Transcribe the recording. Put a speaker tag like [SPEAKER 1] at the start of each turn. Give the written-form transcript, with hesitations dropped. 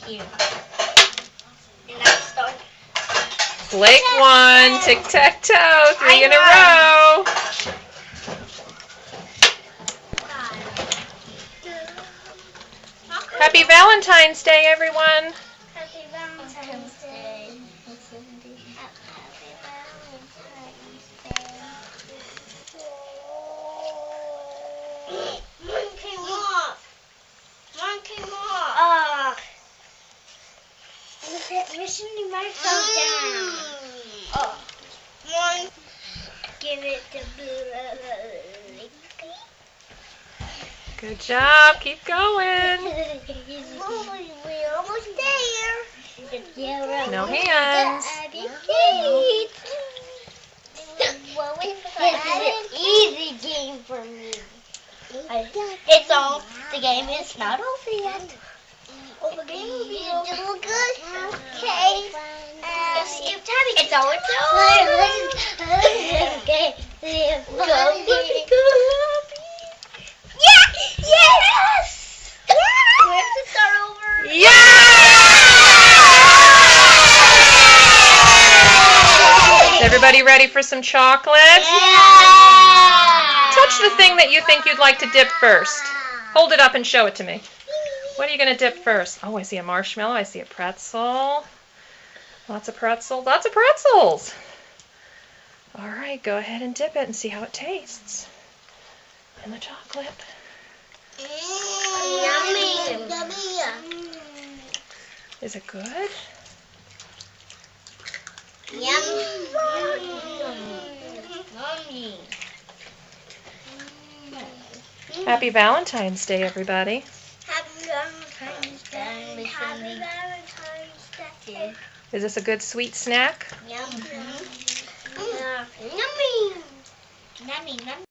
[SPEAKER 1] you. And I start.
[SPEAKER 2] Blake won. Tic-tac-toe. 3 in a row. Happy Valentine's Day, everyone.
[SPEAKER 1] Happy Valentine's Day. Mine came off. Mine came off. Recently mine fell down. Oh. Mine. Give it to Blue.
[SPEAKER 2] Good job. Keep going.
[SPEAKER 1] We're almost there.
[SPEAKER 2] No hands.
[SPEAKER 1] This is an easy game for me. It's all. The game is not over yet. Oh, the game will be over. You good? Okay. It's over. Okay. Yes! We have to start over.
[SPEAKER 2] Is everybody ready for some chocolate? Touch the thing that you think you'd like to dip first. Hold it up and show it to me. What are you going to dip first? Oh, I see a marshmallow. I see a pretzel. Lots of pretzels. Lots of pretzels. All right, go ahead and dip it and see how it tastes. In the chocolate.
[SPEAKER 1] Yummy.
[SPEAKER 2] Is it good?
[SPEAKER 1] Yummy.
[SPEAKER 2] Happy Valentine's Day, everybody.
[SPEAKER 1] Happy Valentine's Day. Happy Valentine's Day.
[SPEAKER 2] Is this a good sweet snack?
[SPEAKER 1] Yummy. Yummy. Yummy.